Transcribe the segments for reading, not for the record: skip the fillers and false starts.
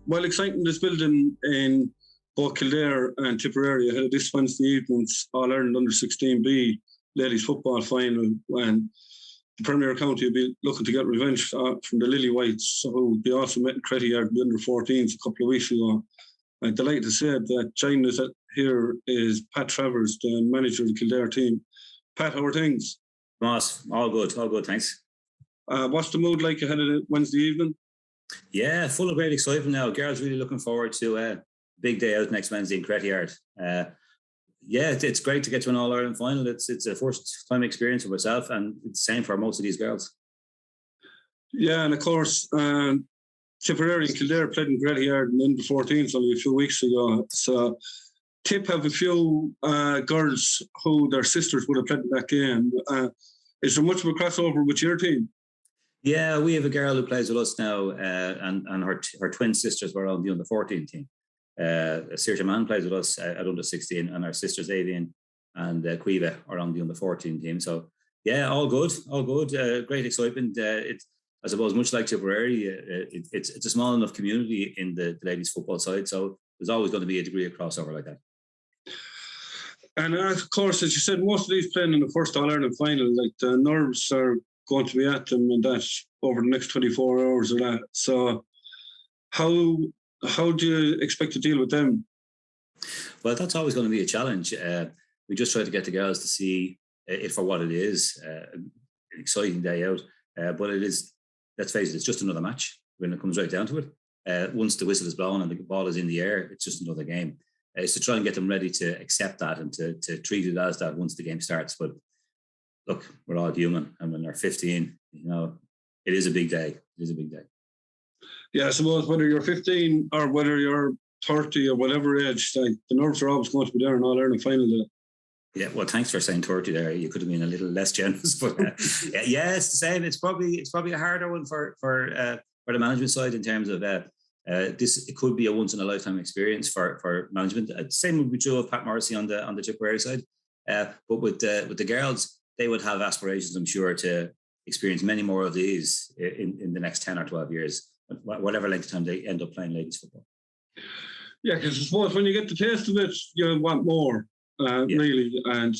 Well, exciting this building in both Kildare and Tipperary ahead of this Wednesday evening's All-Ireland Under-16B ladies football final, when the Premier County will be looking to get revenge from the Lily Whites, who they also met in Crettyard in the Under-14s a couple of weeks ago. I'm delighted to say that joining us here is Pat Travers, the manager of the Kildare team. Pat, how are things? Ross, all good, thanks. What's the mood like ahead of the Wednesday evening? Yeah, full of great excitement now. Girls really looking forward to a big day out next Wednesday in Crettyard. It's great to get to an All-Ireland final. It's a first-time experience for myself, and it's the same for most of these girls. Yeah, and of course, Tipperary and Kildare played in Crettyard in the Under-14s only a few weeks ago. So Tip have a few girls who their sisters would have played in that game. Is there much of a crossover with your team? Yeah, we have a girl who plays with us now, and her twin sisters were on the Under-14 team. Saoirse Mann plays with us at Under-16, and our sisters Avian and Quiva are on the Under-14 team. So, yeah, all good. Great excitement. It's, I suppose, much like Tipperary, it's a small enough community in the ladies' football side, so there's always going to be a degree of crossover like that. And of course, as you said, most of these playing in the first All-Ireland final, like the nerves are going to be at them and that over the next 24 hours or that. So how do you expect to deal with them? Well, that's always going to be a challenge. We just try to get the girls to see it for what it is, an exciting day out. But it is, let's face it, it's just another match when it comes right down to it. Once the whistle is blown and the ball is in the air, it's just another game. It's to try and get them ready to accept that and to treat it as that once the game starts. But look, we're all human, and when they're 15, it is a big day. It is a big day. Yeah, I suppose whether you're 15 or whether you're 30 or whatever age, like, the nerves are always going to be there in All-Ireland final day. Yeah, well, thanks for saying 30 there. You could have been a little less generous, but yeah, it's the same. It's probably a harder one for the management side in terms of this. It could be a once in a lifetime experience for management. Same would be true of Pat Morrisey on the Tipperary side. But with the girls, they would have aspirations, I'm sure, to experience many more of these in the next 10 or 12 years, whatever length of time they end up playing ladies football. Yeah, because I suppose when you get the taste of it, you want more, really. And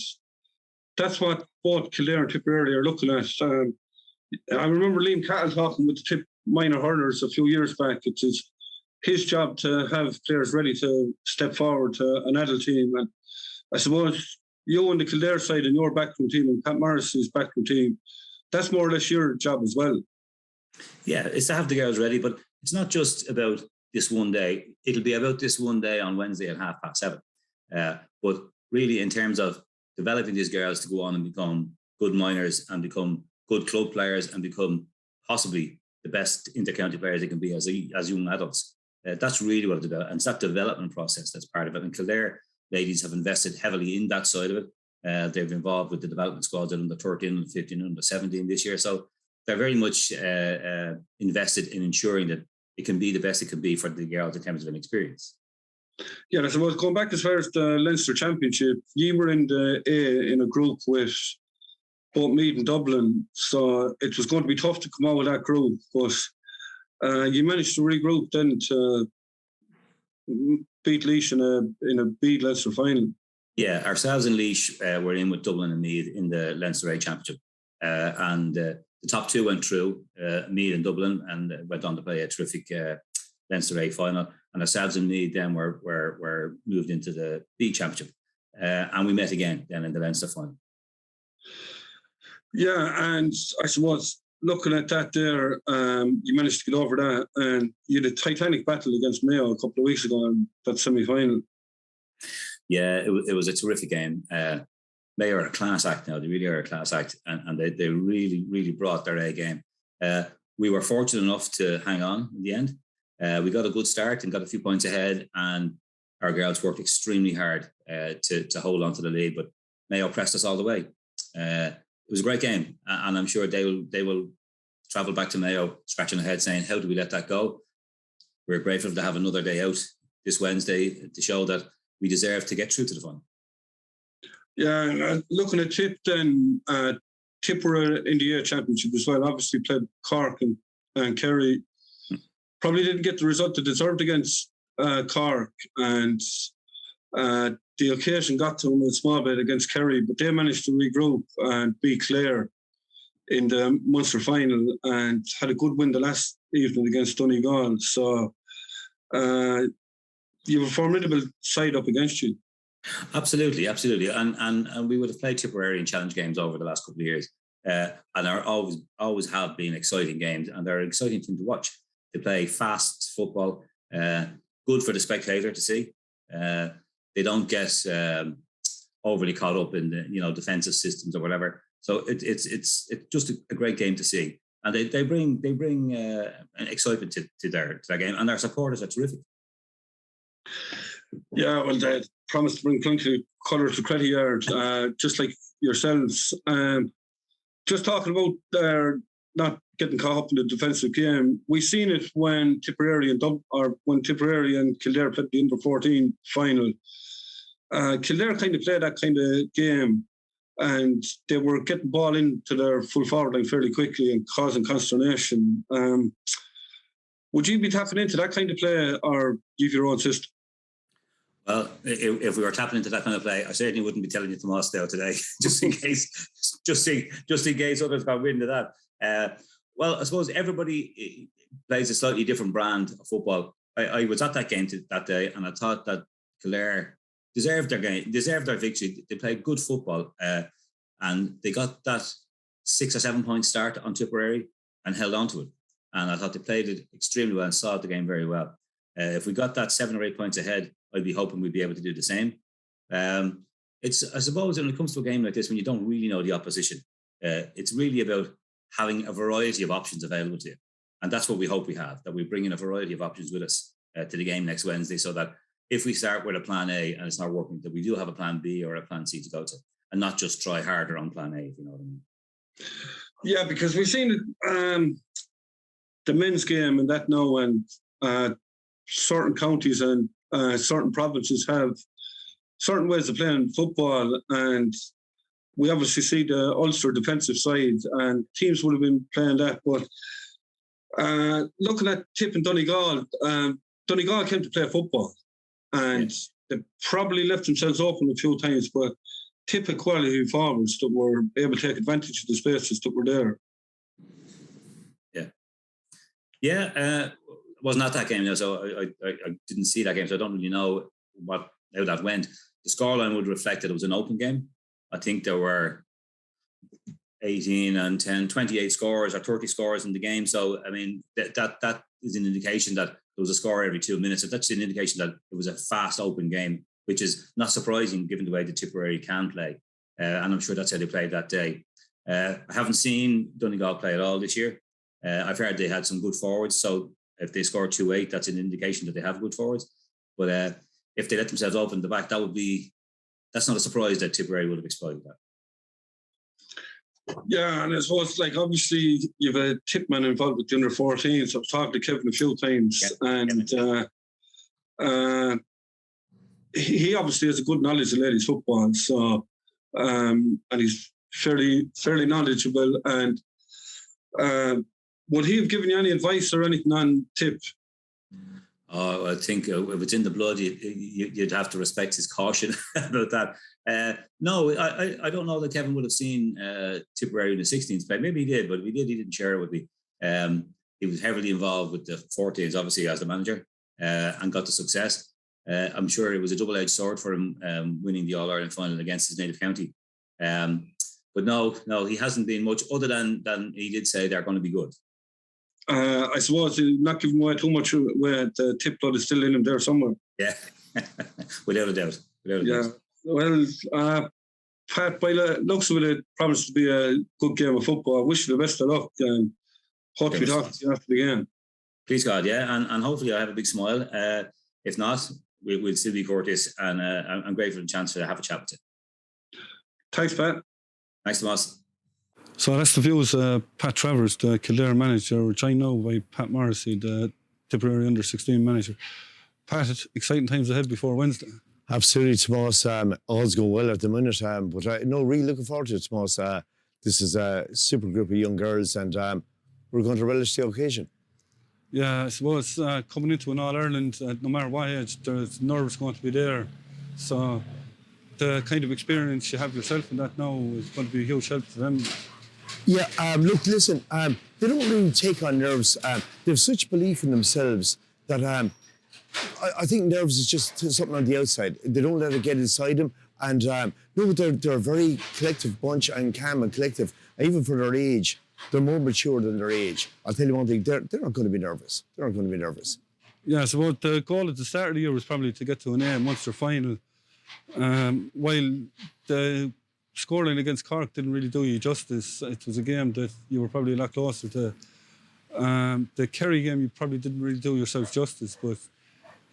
that's what both Kildare and Tipperary are looking at. I remember Liam Cattle talking with the Tip minor hurlers a few years back. It's his job to have players ready to step forward to an adult team. And I suppose you on the Kildare side and your backroom team and Pat Morrisey's backroom team, that's more or less your job as well. Yeah, it's to have the girls ready, but it's not just about this one day. It'll be about this one day on Wednesday at 7:30. But really, in terms of developing these girls to go on and become good minors and become good club players and become possibly the best inter-county players they can be as young adults, that's really what it's about. And it's that development process that's part of it. And Kildare ladies have invested heavily in that side of it. They've been involved with the development squads at Under-13, Under-15, Under-17 this year. So they're very much invested in ensuring that it can be the best it can be for the girls in terms of an experience. Yeah, I suppose going back as far as the Leinster Championship, you were in the A in a group with both Meath and Dublin, so it was going to be tough to come out of that group, but you managed to regroup then to beat Laois in a big Leinster final. Yeah, ourselves and Laois were in with Dublin and Meath in the Leinster A Championship, and the top two went through, Meath and Dublin, and went on to play a terrific Leinster A final. And ourselves and Meath then were moved into the B Championship, and we met again then in the Leinster final. Yeah, and I suppose looking at that there, you managed to get over that, and you had a titanic battle against Mayo a couple of weeks ago in that semi-final. Yeah, it was a terrific game. Mayo are a class act now. They really are a class act, and they really, really brought their A game. We were fortunate enough to hang on in the end. We got a good start and got a few points ahead, and our girls worked extremely hard to hold on to the lead, but Mayo pressed us all the way. It was a great game, and I'm sure they will travel back to Mayo scratching their head saying, how do we let that go? We're grateful to have another day out this Wednesday to show that we deserve to get through to the final. Yeah, looking at Tip then, Tip were in the A Championship as well, obviously played Cork and Kerry. probably didn't get the result they deserved against Cork, and the occasion got to them a small bit against Kerry, but they managed to regroup and beat Clare in the Munster final and had a good win the last evening against Donegal. So you have a formidable side up against you. Absolutely. And we would have played Tipperary in challenge games over the last couple of years. And are always have been exciting games, and they're an exciting team to watch. They play fast football, good for the spectator to see. They don't get overly caught up in the defensive systems or whatever. So it's just a great game to see, and they bring an excitement to their game, and their supporters are terrific. Yeah, well, they promised to bring plenty of colour to Crettyard, just like yourselves. Just talking about their not getting caught up in the defensive game, we've seen it when Tipperary and Kildare played the under-14 final. Kildare kind of played that kind of game, and they were getting ball into their full forward line fairly quickly and causing consternation. Would you be tapping into that kind of play, or give your own system? Well, if we were tapping into that kind of play, I certainly wouldn't be telling you Tomas Dale today, just in case others got wind of that. Well, I suppose everybody plays a slightly different brand of football. I was at that game that day, and I thought that Kildare deserved their victory. They played good football, and they got that 6 or 7 point start on Tipperary and held on to it. And I thought they played it extremely well and saw the game very well. If we got that 7 or 8 points ahead, I'd be hoping we'd be able to do the same. I suppose when it comes to a game like this, when you don't really know the opposition, it's really about having a variety of options available to you. And that's what we hope we have, that we bring in a variety of options with us to the game next Wednesday, so that if we start with a plan A and it's not working, that we do have a plan B or a plan C to go to, and not just try harder on plan A, if you know what I mean. Yeah, because we've seen it, the men's game and that now, and certain counties and certain provinces have certain ways of playing football, and we obviously see the Ulster defensive side, and teams would have been playing that. But looking at Tip and Donegal, Donegal came to play football, and they probably left themselves open a few times, but Tip had quality forwards that were able to take advantage of the spaces that were there. Yeah. Wasn't at that game, so I didn't see that game, so I don't really know how that went. The scoreline would reflect that it was an open game. I think there were 18 and 10, 28 scores or 30 scores in the game. So, I mean, that is an indication that there was a score every 2 minutes. So that's an indication that it was a fast, open game, which is not surprising given the way the Tipperary can play. And I'm sure that's how they played that day. I haven't seen Donegal play at all this year. I've heard they had some good forwards. So if they score 2-8, that's an indication that they have good forwards. But if they let themselves open the back, that's not a surprise that Tipperary would have exploited that. Yeah, and I suppose, obviously, you have a tip man involved with the under 14, so I've talked to Kevin a few times, and he obviously has a good knowledge of ladies' football, so and he's fairly knowledgeable. And would he have given you any advice or anything on Tip? Oh, I think if it's in the blood, you'd have to respect his caution about that. No, I don't know that Kevin would have seen Tipperary in the 16s play. Maybe he did, but if he did, he didn't share it with me. He was heavily involved with the 14s, obviously, as the manager, and got the success. I'm sure it was a double-edged sword for him winning the All-Ireland final against his native county. But no, he hasn't been much other than he did say they're going to be good. I suppose not giving away too much where the Tip blood is still in him there somewhere. Yeah, without a doubt. Well, Pat, by the looks of it promised to be a good game of football. I wish you the best of luck, and hope to talk to you after the game. Please God, yeah, and hopefully I have a big smile. If not, we'll still be courteous, and I'm grateful for the chance to have a chat with you. Thanks, Pat. Thanks, Tomas. So that's the views Pat Travers, the Kildare manager, joined now by Pat Morrisey, the Tipperary under-16 manager. Pat, exciting times ahead before Wednesday. Absolutely, Tomas. All's going well at the minute, but really looking forward to it, Tomas. This is a super group of young girls, and we're going to relish the occasion. Yeah, I suppose coming into an All-Ireland, no matter what age, there's nerves going to be there. So the kind of experience you have yourself in that now is going to be a huge help to them. Yeah, look, listen, they don't really take on nerves. They have such belief in themselves that I think nerves is just something on the outside. They don't let it get inside them. And no, they're a very collective bunch and calm and collective. Even for their age, they're more mature than their age. I'll tell you one thing, they're not going to be nervous. They're not going to be nervous. Yeah, so the goal at the start of the year was probably to get to an A Munster final. While the scoreline against Cork didn't really do you justice, it was a game that you were probably a lot closer to. The Kerry game, you probably didn't really do yourself justice, but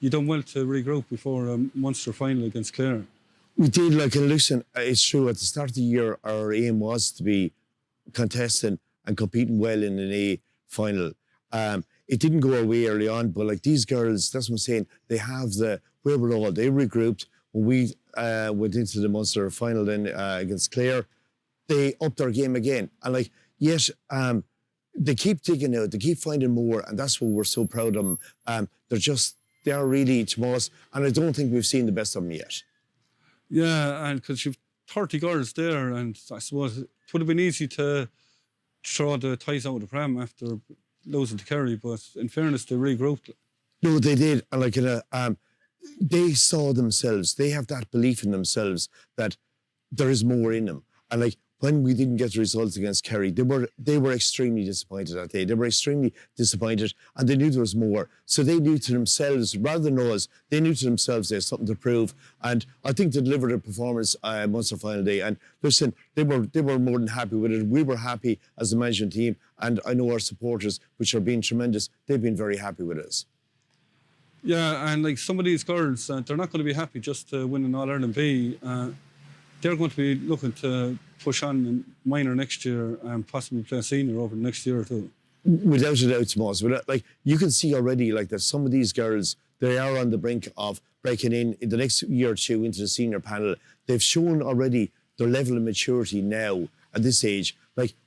you done well to regroup before a Munster final against Clare. We did, and listen, it's true, at the start of the year, our aim was to be contesting and competing well in an A final. It didn't go away early on, but these girls, that's what I'm saying, they have the wherewithal. They regrouped. When we went into the Munster final then against Clare, they upped their game again. And yes, they keep digging out, they keep finding more, and that's what we're so proud of them. They are really tomorrow's, and I don't think we've seen the best of them yet. Yeah, and because you've 30 girls there, and I suppose it would have been easy to throw the ties out of the pram after losing to Kerry, but in fairness, they regrouped. No, they did. And they saw themselves. They have that belief in themselves that there is more in them. And when we didn't get the results against Kerry, they were extremely disappointed that day. They were extremely disappointed, and they knew there was more. So they knew to themselves, rather than us, they knew to themselves they had something to prove. And I think they delivered a performance Munster final day. And listen, they were more than happy with it. We were happy as the management team, and I know our supporters, which are being tremendous, they've been very happy with us. Yeah, and some of these girls, they're not going to be happy just to win an All-Ireland B. They're going to be looking to push on in minor next year and possibly play senior over the next year or two. Without a doubt, Tomas. You can see already that some of these girls, they are on the brink of breaking in the next year or two into the senior panel. They've shown already their level of maturity now at this age.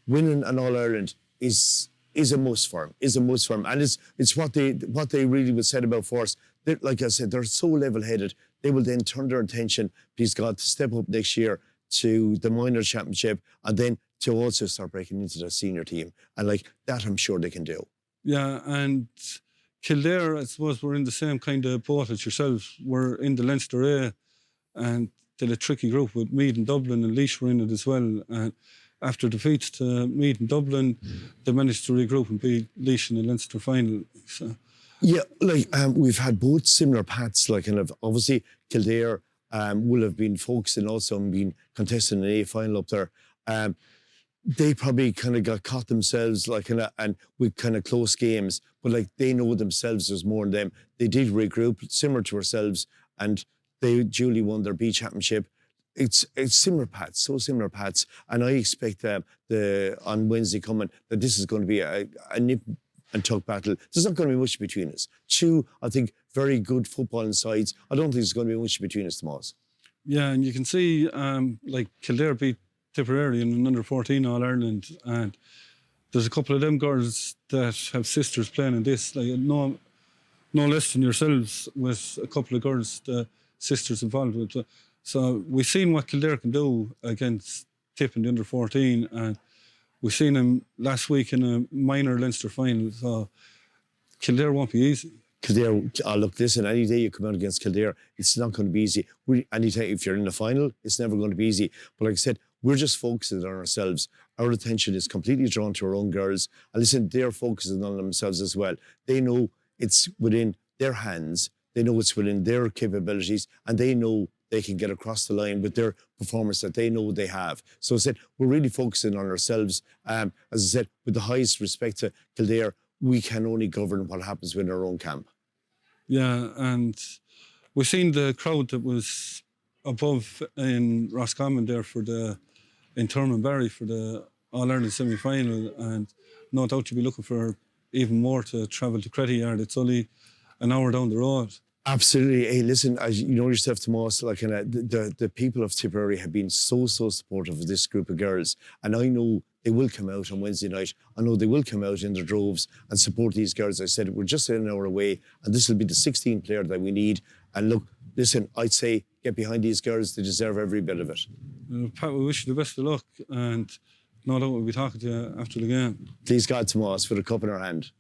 Winning an All-Ireland is a must for them, and it's what they really was said about for us. Like I said, they're so level-headed. They will then turn their attention, please God, to step up next year to the minor championship, and then to also start breaking into the senior team. And that, I'm sure they can do. Yeah, and Kildare, I suppose, we're in the same kind of boat as yourselves. We're in the Leinster A, and did a tricky group with Meath and Dublin, and Laois were in it as well. And after defeats to Meath and Dublin, they managed to regroup and beat Laois in the Leinster final. So. Yeah, we've had both similar paths. Obviously Kildare will have been focusing also on being contesting an A final up there. They probably kind of got caught themselves and with kind of close games, but they know themselves there's more in them. They did regroup similar to ourselves, and they duly won their B championship. It's similar paths, so similar paths, and I expect on Wednesday coming that this is going to be a nip and tuck battle. There's not going to be much between us. Two, I think, very good footballing sides. I don't think there's going to be much between us, Tomas. Yeah, and you can see, Kildare beat Tipperary in an under-14 All-Ireland, and there's a couple of them girls that have sisters playing in this, no less than yourselves, with a couple of girls, the sisters involved with. So we've seen what Kildare can do against Tip in the under-14, and we've seen them last week in a minor Leinster final, so Kildare won't be easy. Kildare, look, listen, any day you come out against Kildare, it's not going to be easy. Anytime, if you're in the final, it's never going to be easy. But like I said, we're just focusing on ourselves. Our attention is completely drawn to our own girls. And listen, they're focusing on themselves as well. They know it's within their hands. They know it's within their capabilities, and they know they can get across the line with their performance that they know they have. So I said, we're really focusing on ourselves. As I said, with the highest respect to Kildare, we can only govern what happens within our own camp. Yeah, and we've seen the crowd that was above in Roscommon there in Thurmanbarry for the All-Ireland semi-final, and no doubt you'll be looking for even more to travel to Crettyard. It's only an hour down the road. Absolutely. Hey, listen, as you know yourself, Tomas, the people of Tipperary have been so supportive of this group of girls. And I know they will come out on Wednesday night. I know they will come out in their droves and support these girls. I said, we're just an hour away, and this will be the 16th player that we need. And look, listen, I'd say get behind these girls. They deserve every bit of it. Pat, we wish you the best of luck, and no doubt we'll be talking to you after the game. Please God, Tomas, with a cup in our hand.